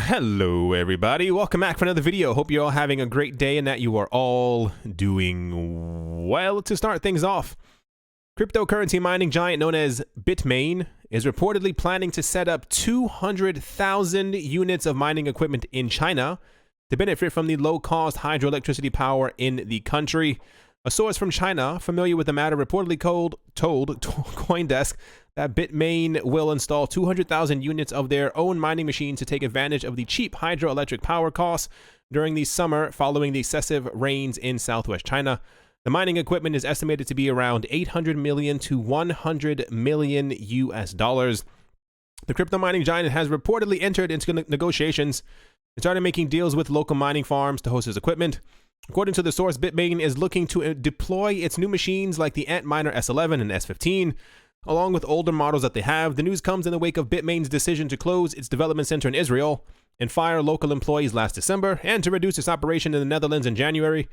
Hello everybody, welcome back for another video. Hope you're all having a great day and that you are all doing well. To start things off, cryptocurrency mining giant known as Bitmain is reportedly planning to set up 200,000 units of mining equipment in China to benefit from the low-cost hydroelectricity power in the country. A source from China familiar with the matter reportedly told CoinDesk that Bitmain will install 200,000 units of their own mining machines to take advantage of the cheap hydroelectric power costs during the summer following the excessive rains in southwest China. The mining equipment is estimated to be around 800 million to 100 million US dollars. The crypto mining giant has reportedly entered into negotiations and started making deals with local mining farms to host its equipment. According to the source, Bitmain is looking to deploy its new machines like the Antminer S11 and S15, along with older models that they have. The news comes in the wake of Bitmain's decision to close its development center in Israel and fire local employees last December, and to reduce its operation in the Netherlands in January.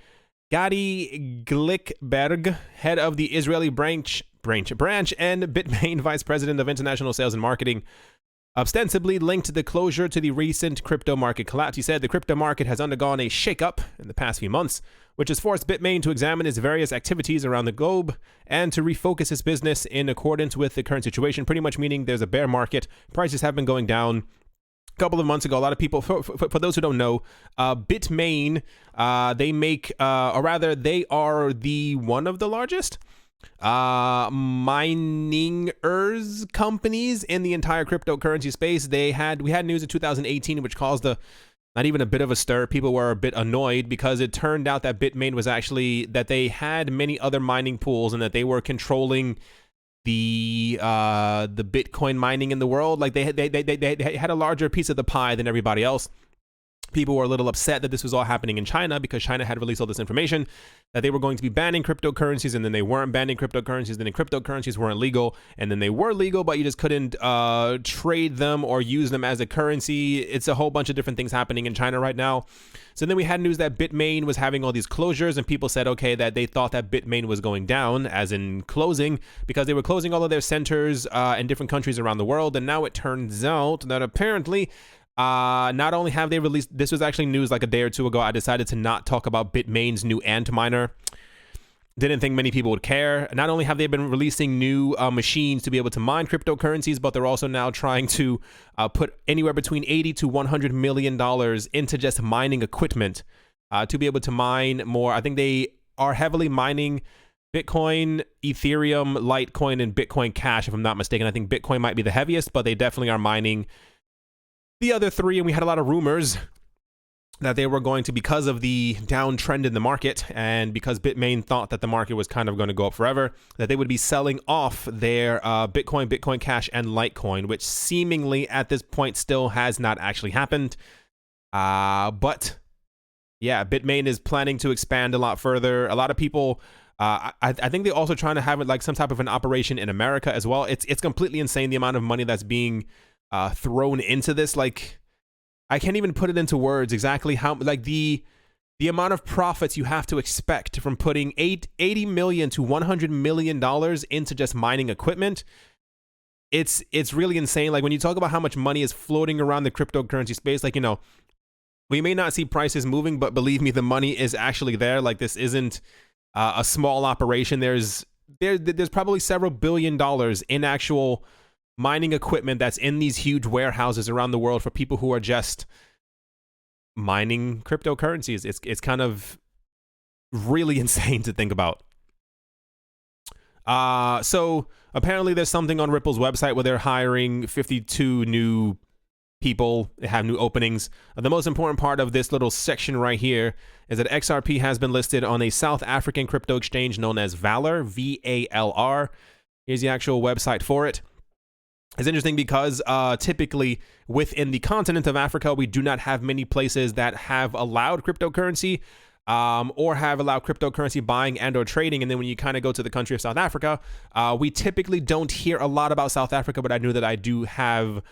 Gadi Glickberg, head of the Israeli branch and Bitmain vice president of international sales and marketing, ostensibly linked the closure to the recent crypto market collapse. He said the crypto market has undergone a shakeup in the past few months, which has forced Bitmain to examine its various activities around the globe and to refocus its business in accordance with the current situation, pretty much meaning there's a bear market. Prices have been going down. A couple of months ago, a lot of people, for those who don't know, Bitmain, they are one of the largest miners companies in the entire cryptocurrency space. We had news in 2018 which caused not even a bit of a stir. People were a bit annoyed because it turned out that Bitmain was actually that they had many other mining pools and that they were controlling the Bitcoin mining in the world. Like they had a larger piece of the pie than everybody else. People were a little upset that this was all happening in China because China had released all this information that they were going to be banning cryptocurrencies, and then they weren't banning cryptocurrencies, then the cryptocurrencies weren't legal, and then they were legal, but you just couldn't trade them or use them as a currency. It's a whole bunch of different things happening in China right now. So then we had news that Bitmain was having all these closures, and people said, okay, that they thought that Bitmain was going down, as in closing, because they were closing all of their centers in different countries around the world. And now it turns out that apparently not only have they released, this was actually news like a day or two ago, I decided to not talk about Bitmain's new Antminer. Didn't think many people would care. Not only have they been releasing new machines to be able to mine cryptocurrencies, but they're also now trying to put anywhere between 80 to 100 million dollars into just mining equipment to be able to mine more. I think they are heavily mining Bitcoin, Ethereum, Litecoin, and Bitcoin Cash, if I'm not mistaken. I think Bitcoin might be the heaviest, but they definitely are mining the other three. And we had a lot of rumors that they were going to, because of the downtrend in the market and because Bitmain thought that the market was kind of going to go up forever, that they would be selling off their Bitcoin, Bitcoin Cash, and Litecoin, which seemingly at this point still has not actually happened. But yeah, Bitmain is planning to expand a lot further. A lot of people, I think they're also trying to have it like some type of an operation in America as well. It's completely insane the amount of money that's being thrown into this. Like, I can't even put it into words exactly how, like the amount of profits you have to expect from putting 80 million to 100 million dollars into just mining equipment. It's really insane. Like when you talk about how much money is floating around the cryptocurrency space, like, you know, we may not see prices moving, but believe me, the money is actually there. Like, this isn't a small operation. There's probably several billion dollars in actual mining equipment that's in these huge warehouses around the world for people who are just mining cryptocurrencies. It's kind of really insane to think about. So apparently there's something on Ripple's website where they're hiring 52 new people. They have new openings. The most important part of this little section right here is that XRP has been listed on a South African crypto exchange known as Valor, VALR. Here's the actual website for it. It's interesting because typically within the continent of Africa, we do not have many places that have allowed cryptocurrency or have allowed cryptocurrency buying and or trading. And then when you kind of go to the country of South Africa, we typically don't hear a lot about South Africa, but I knew that I do have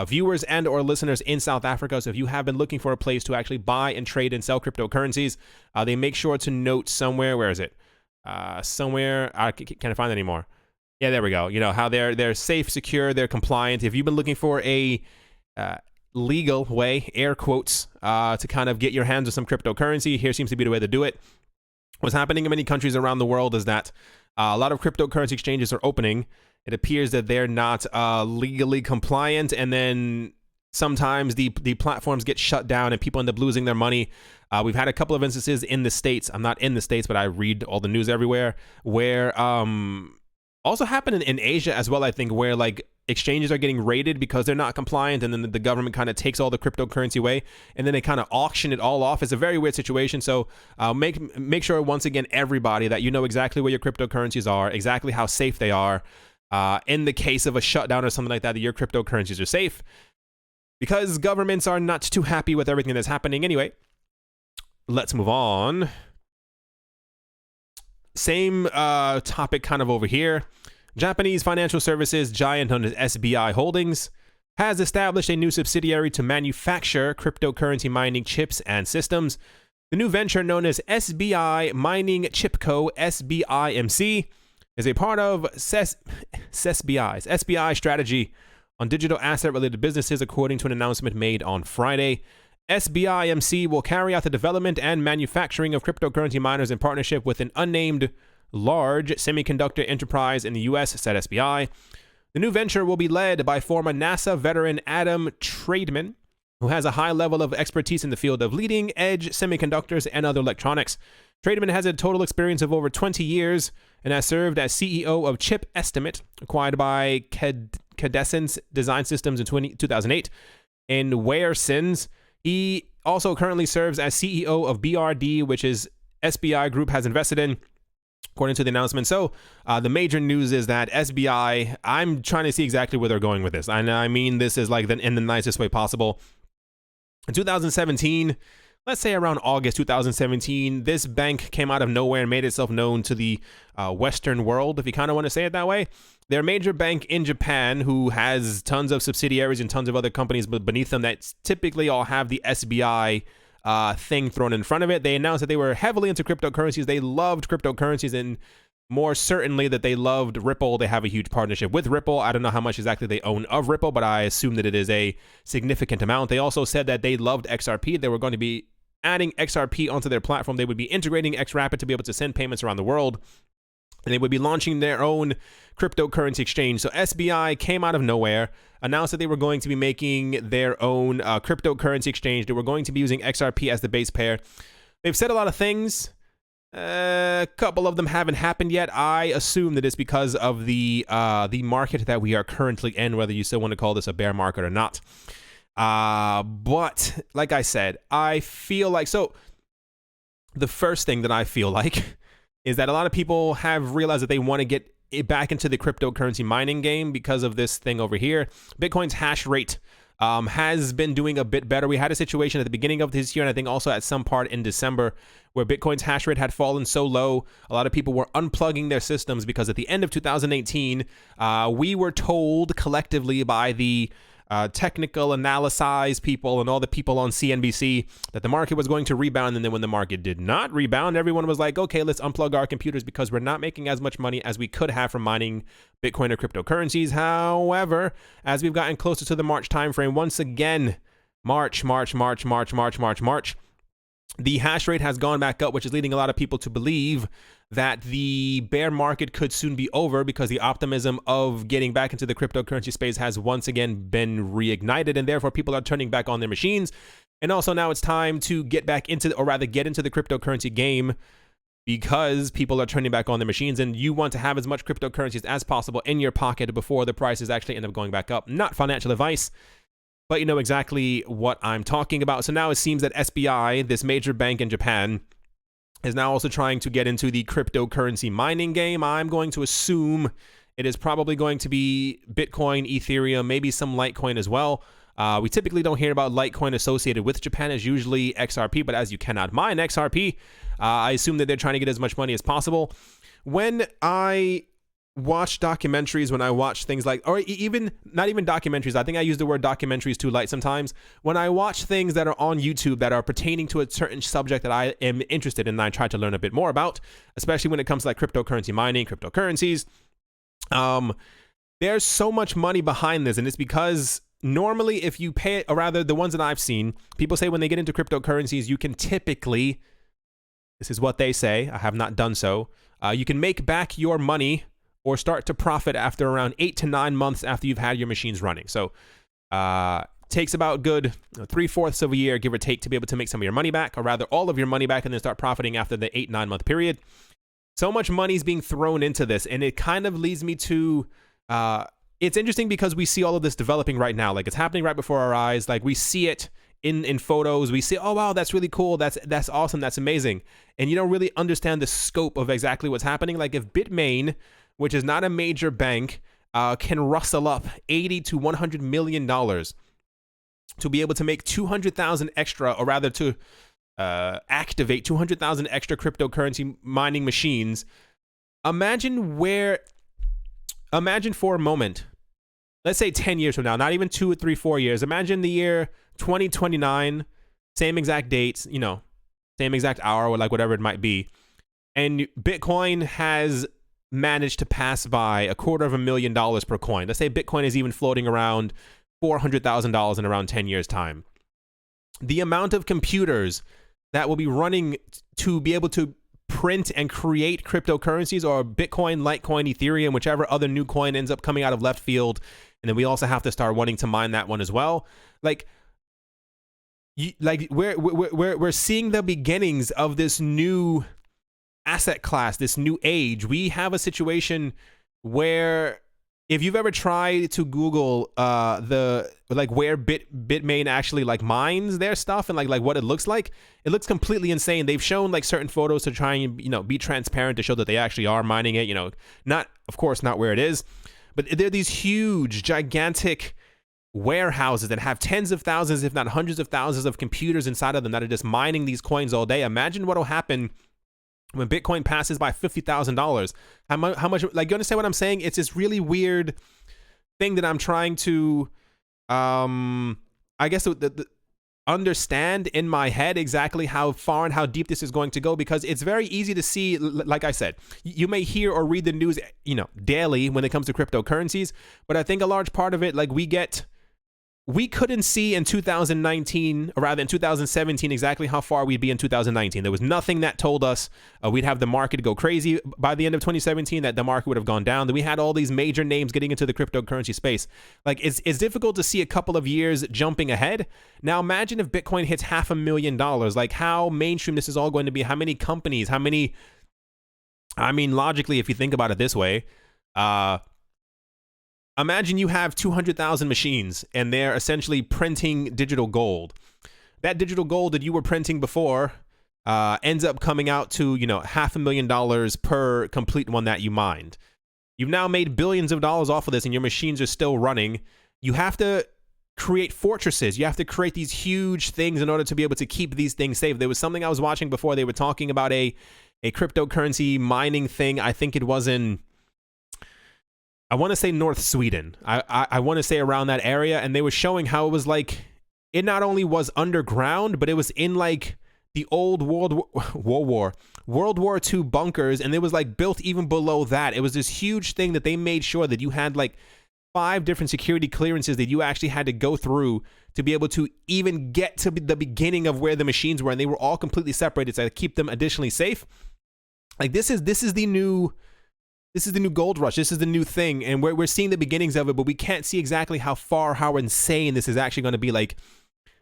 viewers and or listeners in South Africa. So if you have been looking for a place to actually buy and trade and sell cryptocurrencies, they make sure to note somewhere, where is it? Somewhere, I can't find it anymore. Yeah, there we go. You know how they're safe, secure, they're compliant. If you've been looking for a legal way, air quotes, to kind of get your hands on some cryptocurrency. Here seems to be the way to do it. What's happening in many countries around the world is that a lot of cryptocurrency exchanges are opening. It appears that they're not legally compliant, and then sometimes the platforms get shut down and people end up losing their money. We've had a couple of instances in the States. I'm not in the States, but I read all the news everywhere, where also happened in Asia as well, I think, where like exchanges are getting raided because they're not compliant, and then the government kind of takes all the cryptocurrency away, and then they kind of auction it all off. It's a very weird situation. So make sure, once again, everybody, that you know exactly where your cryptocurrencies are, exactly how safe they are. In the case of a shutdown or something like that your cryptocurrencies are safe, because governments are not too happy with everything that's happening. Anyway, let's move on. Same topic kind of over here. Japanese financial services giant known as SBI Holdings has established a new subsidiary to manufacture cryptocurrency mining chips and systems. The new venture, known as SBI Mining Chip Co. SBIMC, is a part of SBI's strategy on digital asset-related businesses, according to an announcement made on Friday. SBIMC will carry out the development and manufacturing of cryptocurrency miners in partnership with an unnamed large semiconductor enterprise in the U.S., said SBI. The new venture will be led by former NASA veteran Adam Trademan, who has a high level of expertise in the field of leading-edge semiconductors and other electronics. Trademan has a total experience of over 20 years and has served as CEO of Chip Estimate, acquired by Cadescence Design Systems in 2008. In Waresins, he also currently serves as CEO of BRD, which is SBI Group has invested in, according to the announcement. So the major news is that SBI, I'm trying to see exactly where they're going with this. And I mean this is like in the nicest way possible. In 2017, let's say around August 2017, this bank came out of nowhere and made itself known to the Western world, if you kind of want to say it that way. They're a major bank in Japan who has tons of subsidiaries and tons of other companies beneath them that typically all have the SBI thing thrown in front of it. They announced that they were heavily into cryptocurrencies. They loved cryptocurrencies, and more certainly that they loved Ripple. They have a huge partnership with Ripple. I don't know how much exactly they own of Ripple, but I assume that it is a significant amount. They also said that they loved XRP. They were going to be adding XRP onto their platform. They would be integrating XRapid to be able to send payments around the world. And they would be launching their own cryptocurrency exchange. So SBI came out of nowhere, announced that they were going to be making their own cryptocurrency exchange. They were going to be using XRP as the base pair. They've said a lot of things. A couple of them haven't happened yet. I assume that it's because of the market that we are currently in, whether you still want to call this a bear market or not. But like I said, I feel like, so the first thing that I feel like is that a lot of people have realized that they want to get back into the cryptocurrency mining game because of this thing over here. Bitcoin's hash rate has been doing a bit better. We had a situation at the beginning of this year, and I think also at some part in December, where Bitcoin's hash rate had fallen so low, a lot of people were unplugging their systems because at the end of 2018, we were told collectively by the technical analysis people and all the people on CNBC that the market was going to rebound. And then when the market did not rebound, everyone was like, okay, let's unplug our computers because we're not making as much money as we could have from mining Bitcoin or cryptocurrencies. However, as we've gotten closer to the March timeframe, once again, March, the hash rate has gone back up, which is leading a lot of people to believe that the bear market could soon be over because the optimism of getting back into the cryptocurrency space has once again been reignited, and therefore people are turning back on their machines. And also now it's time to get back into, or rather get into the cryptocurrency game, because people are turning back on their machines, and you want to have as much cryptocurrencies as possible in your pocket before the prices actually end up going back up. Not financial advice, but you know exactly what I'm talking about. So now it seems that SBI, this major bank in Japan, is now also trying to get into the cryptocurrency mining game. I'm going to assume it is probably going to be Bitcoin, Ethereum, maybe some Litecoin as well. We typically don't hear about Litecoin associated with Japan. It's usually XRP, but as you cannot mine XRP, I assume that they're trying to get as much money as possible. When I watch documentaries, when I watch things like, or even not even documentaries, I think I use the word documentaries too light sometimes. When I watch things that are on YouTube that are pertaining to a certain subject that I am interested in and I try to learn a bit more about, especially when it comes to like cryptocurrency mining, cryptocurrencies, there's so much money behind this, and it's because normally if you pay it, or rather the ones that I've seen, people say when they get into cryptocurrencies, you can typically, this is what they say, I have not done so, you can make back your money or start to profit after around 8 to 9 months after you've had your machines running. So takes about good 3/4 of a year, give or take, to be able to make some of your money back, or rather all of your money back, and then start profiting after the 8-9 month period. So much money is being thrown into this, and it kind of leads me to, it's interesting because we see all of this developing right now. Like, it's happening right before our eyes. Like, we see it in photos. We see, oh wow, that's really cool, that's awesome, that's amazing. And you don't really understand the scope of exactly what's happening. Like, if Bitmain, which is not a major bank, can rustle up $80 to $100 million to be able to make 200,000 extra, or rather to activate 200,000 extra cryptocurrency mining machines. Imagine for a moment, let's say 10 years from now, not even 2 or 3, 4 years. Imagine the year 2029, same exact dates, you know, same exact hour, or like whatever it might be. And Bitcoin has managed to pass by $250,000 per coin. Let's say Bitcoin is even floating around $400,000 in around 10 years time. The amount of computers that will be running to be able to print and create cryptocurrencies, or Bitcoin, Litecoin, Ethereum, whichever other new coin ends up coming out of left field, and then we also have to start wanting to mine that one as well. Like, we're seeing the beginnings of this new asset class, this new age. We have a situation where, if you've ever tried to Google where Bitmain actually like mines their stuff, and like what it looks like, it looks completely insane. They've shown like certain photos to try and, you know, be transparent, to show that they actually are mining it, you know, not, of course, not where it is, but they're these huge, gigantic warehouses that have tens of thousands, if not hundreds of thousands of computers inside of them that are just mining these coins all day. Imagine what will happen when Bitcoin passes by $50,000. How much, like, you understand what I'm saying? It's this really weird thing that I'm trying to, I guess, understand in my head exactly how far and how deep this is going to go, because it's very easy to see. Like I said, you may hear or read the news, you know, daily when it comes to cryptocurrencies, but I think a large part of it, like, we couldn't see in 2019, or rather in 2017, exactly how far we'd be in 2019. There was nothing that told us we'd have the market go crazy by the end of 2017, that the market would have gone down, that we had all these major names getting into the cryptocurrency space. Like, it's difficult to see a couple of years jumping ahead. Now, imagine if Bitcoin hits $500,000, like how mainstream this is all going to be, how many companies, I mean, logically, if you think about it this way, imagine you have 200,000 machines, and they're essentially printing digital gold. That digital gold that you were printing before ends up coming out to, you know, $500,000 per complete one that you mined. You've now made billions of dollars off of this, and your machines are still running. You have to create fortresses. You have to create these huge things in order to be able to keep these things safe. There was something I was watching before. They were talking about a cryptocurrency mining thing. I think it was in, I want to say North Sweden. I want to say around that area. And they were showing how it was like, it not only was underground, but it was in like the old World War II bunkers. And it was like built even below that. It was this huge thing that they made sure that you had like 5 different security clearances that you actually had to go through to be able to even get to the beginning of where the machines were. And they were all completely separated to keep them additionally safe. Like, this is the new gold rush. This is the new thing, and we're seeing the beginnings of it, but we can't see exactly how insane this is actually going to be. Like,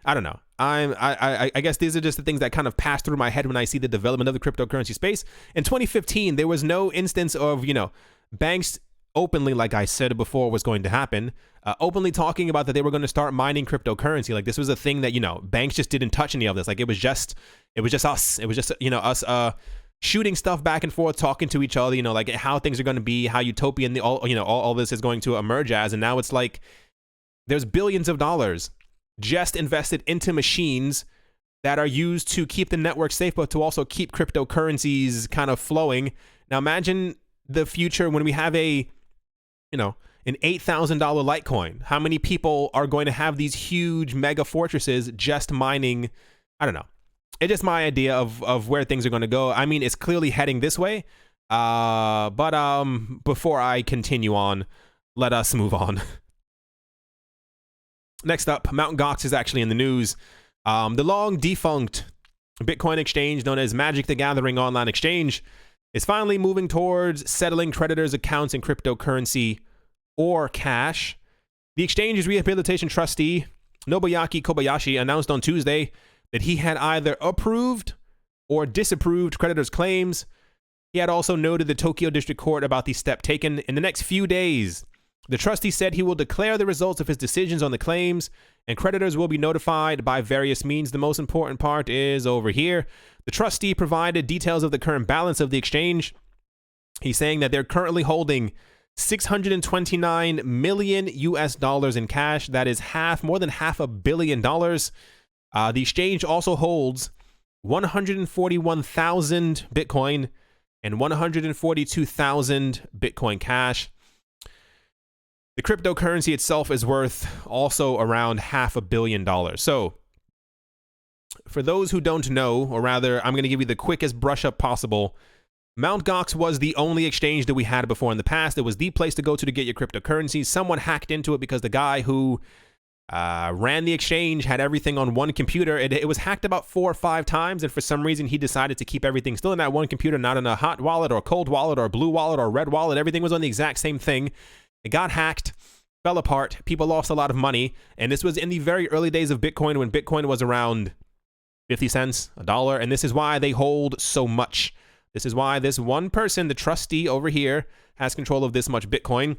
I don't know. I guess these are just the things that kind of pass through my head when I see the development of the cryptocurrency space. In 2015, there was no instance of, you know, banks openly, like I said before was going to happen, openly talking about that they were going to start mining cryptocurrency. Like, this was a thing that, you know, banks just didn't touch any of this. Like, it was just us. It was just, you know, us shooting stuff back and forth, talking to each other, you know, like how things are going to be, how utopian all this is going to emerge as. And now it's like there's billions of dollars just invested into machines that are used to keep the network safe, but to also keep cryptocurrencies kind of flowing. Now imagine the future when we have an $8,000 Litecoin. How many people are going to have these huge mega fortresses just mining? I don't know. It's just my idea of where things are going to go. I mean, it's clearly heading this way. But before I continue on, let us move on. Next up, Mt. Gox is actually in the news. The long defunct Bitcoin exchange known as Magic the Gathering Online Exchange is finally moving towards settling creditors' accounts in cryptocurrency or cash. The exchange's rehabilitation trustee, Nobuyuki Kobayashi, announced on Tuesday that he had either approved or disapproved creditors' claims. He had also noted the Tokyo District Court about the step taken. In the next few days, the trustee said he will declare the results of his decisions on the claims, and creditors will be notified by various means. The most important part is over here. The trustee provided details of the current balance of the exchange. He's saying that they're currently holding $629 million in cash. That is more than $500 million. The exchange also holds 141,000 Bitcoin and 142,000 Bitcoin Cash. The cryptocurrency itself is worth also around $500 million. So, for those who don't know, or rather, I'm going to give you the quickest brush up possible. Mt. Gox was the only exchange that we had before in the past. It was the place to go to get your cryptocurrency. Someone hacked into it because the guy who ran the exchange had everything on one computer. It was hacked about 4 or 5 times, and for some reason he decided to keep everything still in that one computer, not in a hot wallet or cold wallet or blue wallet or red wallet. Everything was on the exact same thing. It got hacked, fell apart, people lost a lot of money, and this was in the very early days of Bitcoin when Bitcoin was around 50 cents, $1, and this is why they hold so much. This is why this one person, the trustee over here, has control of this much Bitcoin.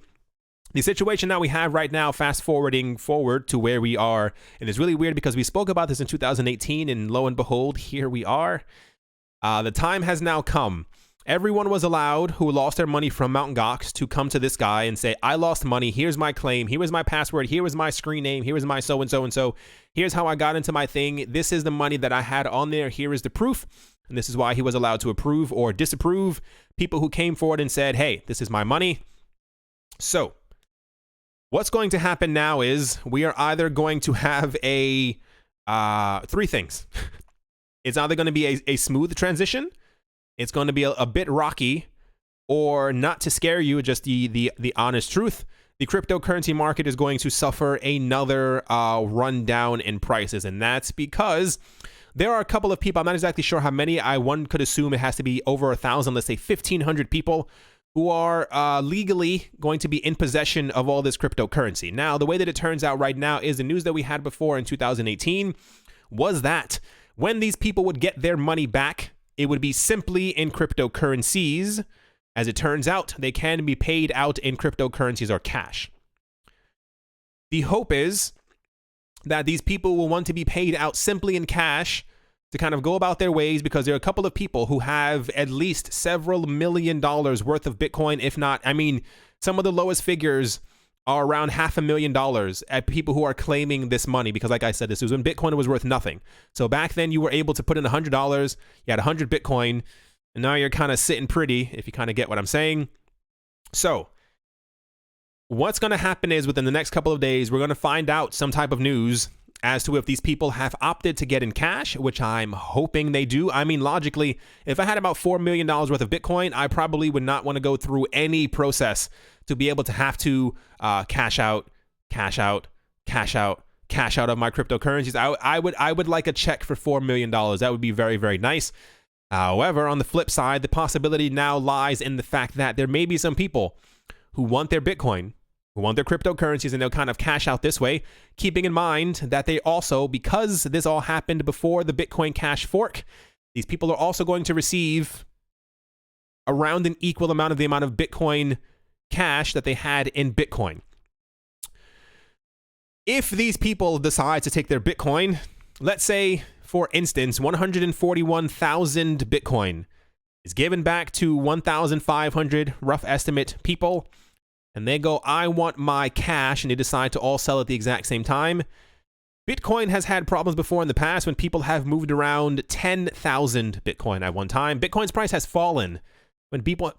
The situation that we have right now, fast forwarding forward to where we are, and it's really weird because we spoke about this in 2018, and lo and behold, here we are. The time has now come. Everyone was allowed who lost their money from Mt. Gox to come to this guy and say, I lost money, here's my claim, here was my password, here was my screen name, here was my so-and-so, here's how I got into my thing, this is the money that I had on there, here is the proof, and this is why he was allowed to approve or disapprove people who came forward and said, hey, this is my money. So, what's going to happen now is we are either going to have three things. It's either going to be a smooth transition, it's going to be a bit rocky, or not to scare you, just the honest truth. The cryptocurrency market is going to suffer another rundown in prices, and that's because there are a couple of people, I'm not exactly sure how many, one could assume it has to be over 1,000, let's say 1,500 people, who are legally going to be in possession of all this cryptocurrency. Now, the way that it turns out right now is the news that we had before in 2018 was that when these people would get their money back, it would be simply in cryptocurrencies. As it turns out, they can be paid out in cryptocurrencies or cash. The hope is that these people will want to be paid out simply in cash to kind of go about their ways, because there are a couple of people who have at least several $1 million worth of Bitcoin, if not, I mean, some of the lowest figures are around $500,000 at people who are claiming this money, because like I said, this was when Bitcoin was worth nothing. So back then you were able to put in $100, you had 100 Bitcoin, and now you're kind of sitting pretty, if you kind of get what I'm saying. So what's going to happen is within the next couple of days, we're going to find out some type of news as to if these people have opted to get in cash, which I'm hoping they do. I mean, logically, if I had about $4 million worth of Bitcoin, I probably would not want to go through any process to be able to have to cash out of my cryptocurrencies. I would like a check for $4 million. That would be very, very nice. However, on the flip side, the possibility now lies in the fact that there may be some people who want their Bitcoin, who want their cryptocurrencies, and they'll kind of cash out this way, keeping in mind that they also, because this all happened before the Bitcoin Cash fork, these people are also going to receive around an equal amount of the amount of Bitcoin Cash that they had in Bitcoin. If these people decide to take their Bitcoin, let's say, for instance, 141,000 Bitcoin is given back to 1,500, rough estimate, people, and they go, I want my cash, and they decide to all sell at the exact same time. Bitcoin has had problems before in the past when people have moved around 10,000 Bitcoin at one time. Bitcoin's price has fallen when people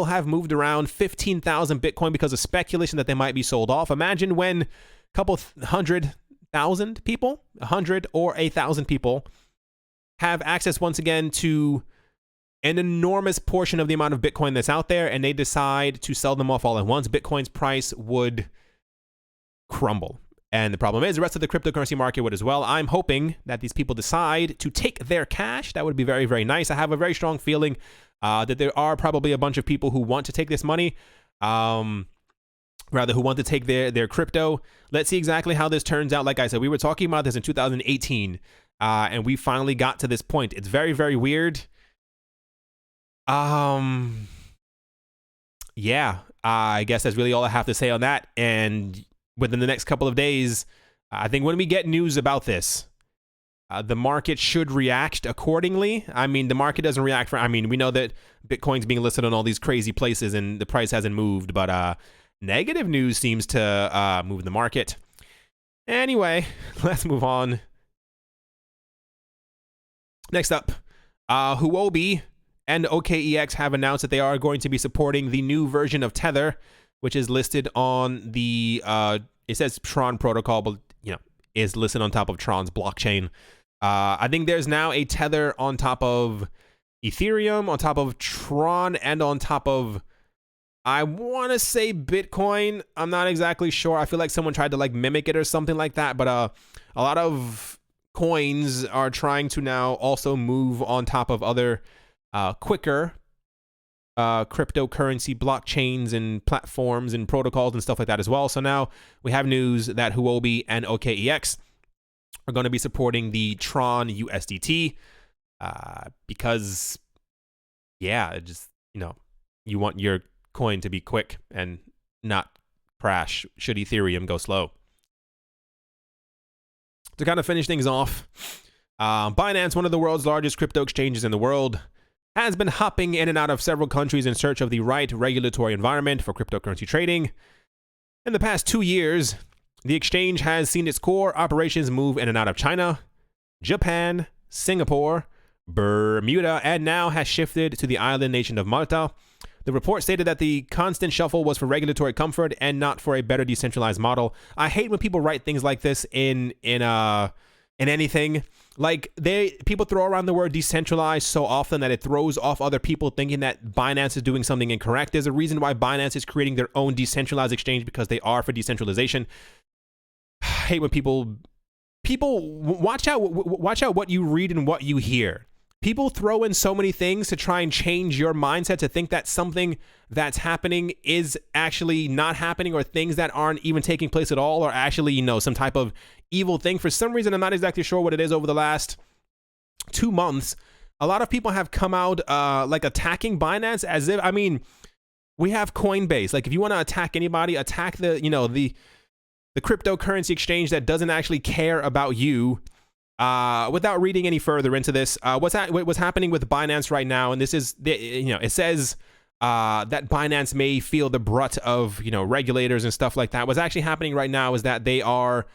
have moved around 15,000 Bitcoin because of speculation that they might be sold off. Imagine when a couple 100,000 people, 100 or 1,000 people have access once again to an enormous portion of the amount of Bitcoin that's out there, and they decide to sell them off all at once. Bitcoin's price would crumble. And the problem is the rest of the cryptocurrency market would as well. I'm hoping that these people decide to take their cash. That would be very, very nice. I have a very strong feeling that there are probably a bunch of people who want to take this money, who want to take their crypto. Let's see exactly how this turns out. Like I said, we were talking about this in 2018, and we finally got to this point. It's very, very weird. Yeah, I guess that's really all I have to say on that. And within the next couple of days, I think when we get news about this, the market should react accordingly. I mean, the market doesn't react we know that Bitcoin's being listed on all these crazy places and the price hasn't moved, but negative news seems to move the market. Anyway, let's move on. Next up, Huobi and OKEx have announced that they are going to be supporting the new version of Tether, which is listed on the, it says TRON protocol, but, is listed on top of TRON's blockchain. I think there's now a Tether on top of Ethereum, on top of TRON, and on top of, I want to say Bitcoin. I'm not exactly sure. I feel like someone tried to mimic it or something like that, but a lot of coins are trying to now also move on top of other quicker cryptocurrency blockchains and platforms and protocols and stuff like that as well. So now we have news that Huobi and OKEx are going to be supporting the TRON USDT because, yeah, it just, you want your coin to be quick and not crash should Ethereum go slow. To kind of finish things off, Binance, one of the world's largest crypto exchanges in the world, has been hopping in and out of several countries in search of the right regulatory environment for cryptocurrency trading. In the past 2 years, the exchange has seen its core operations move in and out of China, Japan, Singapore, Bermuda, and now has shifted to the island nation of Malta. The report stated that the constant shuffle was for regulatory comfort and not for a better decentralized model. I hate when people write things like this in anything. People throw around the word decentralized so often that it throws off other people thinking that Binance is doing something incorrect. There's a reason why Binance is creating their own decentralized exchange, because they are for decentralization. I hate when people watch out what you read and what you hear. People throw in so many things to try and change your mindset to think that something that's happening is actually not happening, or things that aren't even taking place at all are actually, some type of evil thing. For some reason, I'm not exactly sure what it is. Over the last 2 months, a lot of people have come out attacking Binance as if, we have Coinbase. If you want to attack anybody, attack the cryptocurrency exchange that doesn't actually care about you. Without reading any further into this, what's happening with Binance right now, and this is, it says that Binance may feel the brunt of, regulators and stuff like that. What's actually happening right now is that they are,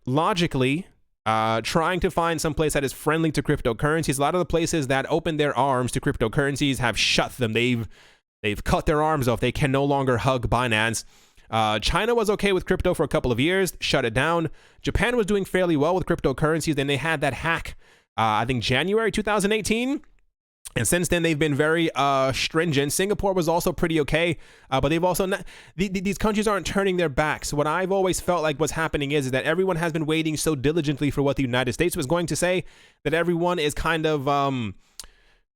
logically trying to find some place that is friendly to cryptocurrencies. A lot of the places that open their arms to cryptocurrencies have shut them. They've cut their arms off. They can no longer hug Binance. China was okay with crypto for a couple of years, shut it down. Japan was doing fairly well with cryptocurrencies. Then they had that hack, I think January 2018. And since then, they've been very stringent. Singapore was also pretty okay, but they've also not, these countries aren't turning their backs. What I've always felt like what's happening is that everyone has been waiting so diligently for what the United States was going to say, that everyone is kind of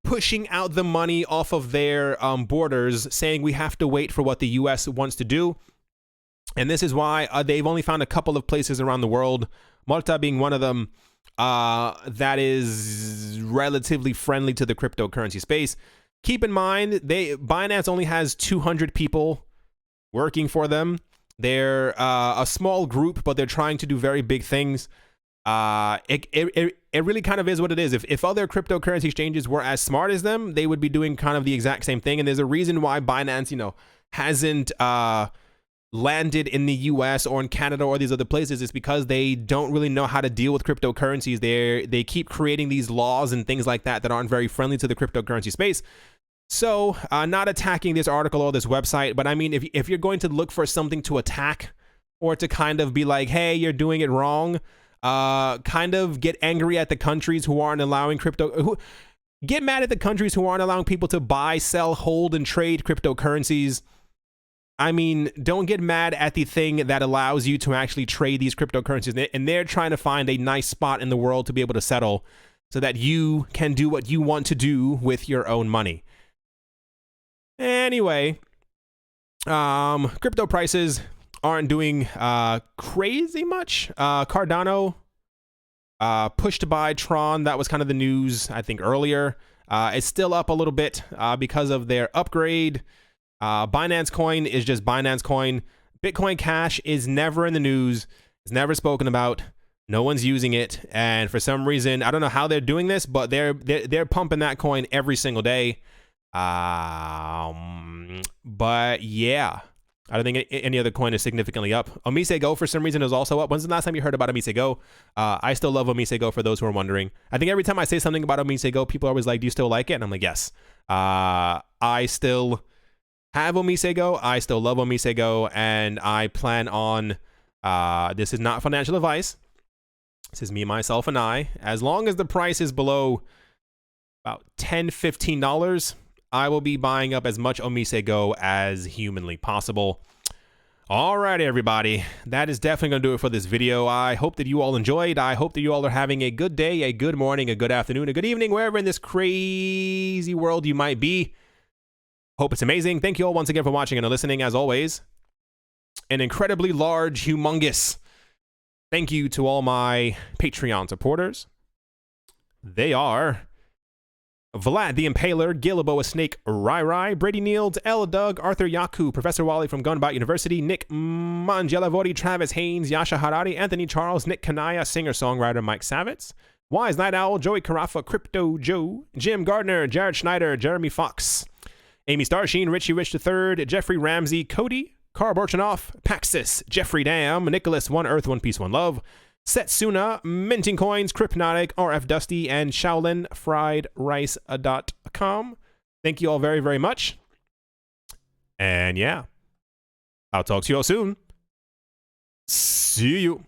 pushing out the money off of their borders, saying we have to wait for what the U.S. wants to do. And this is why they've only found a couple of places around the world, Malta being one of them, that is relatively friendly to the cryptocurrency space. Keep in mind, Binance only has 200 people working for them. They're a small group, but they're trying to do very big things. It really kind of is what it is. If other cryptocurrency exchanges were as smart as them, they would be doing kind of the exact same thing. And there's a reason why Binance, hasn't landed in the US or in Canada or these other places. Is because they don't really know how to deal with cryptocurrencies. They keep creating these laws and things like that aren't very friendly to the cryptocurrency space. So not attacking this article or this website, but if you're going to look for something to attack or to kind of be like, hey, you're doing it wrong, kind of get angry at the countries who aren't allowing get mad at the countries who aren't allowing people to buy, sell, hold, and trade cryptocurrencies. I mean, don't get mad at the thing that allows you to actually trade these cryptocurrencies. And they're trying to find a nice spot in the world to be able to settle so that you can do what you want to do with your own money. Anyway, crypto prices aren't doing crazy much. Cardano pushed by TRON. That was kind of the news, I think, earlier. It's still up a little bit because of their upgrade. Binance Coin is just Binance Coin. Bitcoin Cash is never in the news. It's never spoken about. No one's using it. And for some reason, I don't know how they're doing this, but they're pumping that coin every single day. But yeah, I don't think any other coin is significantly up. Omise Go, for some reason, is also up. When's the last time you heard about Omise Go? I still love Omise Go, for those who are wondering. I think every time I say something about Omise Go, people are always like, do you still like it? And I'm like, yes. I still have Omise Go. I still love Omise Go. And I plan on, this is not financial advice. This is me, myself, and I. As long as the price is below about $10, $15, I will be buying up as much Omise Go as humanly possible. Alrighty, everybody. That is definitely going to do it for this video. I hope that you all enjoyed. I hope that you all are having a good day, a good morning, a good afternoon, a good evening, wherever in this crazy world you might be. Hope it's amazing. Thank you all once again for watching and listening. As always, an incredibly large, humongous thank you to all my Patreon supporters. They are Vlad the Impaler, Gillibo Snake, Rai, Brady Niels, L Doug, Arthur Yaku, Professor Wally from Gunbout University, Nick Mangelavori, Travis Haynes, Yasha Harari, Anthony Charles, Nick Kanaya, singer-songwriter Mike Savitz, Wise Night Owl, Joey Carafa, Crypto Joe, Jim Gardner, Jared Schneider, Jeremy Fox, Amy Starsheen, Richie Rich III, Jeffrey Ramsey, Cody, Carl Borchanoff, Paxis, Jeffrey Dam, Nicholas, One Earth, One Peace, One Love, Setsuna, Minting Coins, Crypnotic, RF Dusty, and Shaolin Fried Rice.com. Thank you all very, very much. And yeah, I'll talk to you all soon. See you.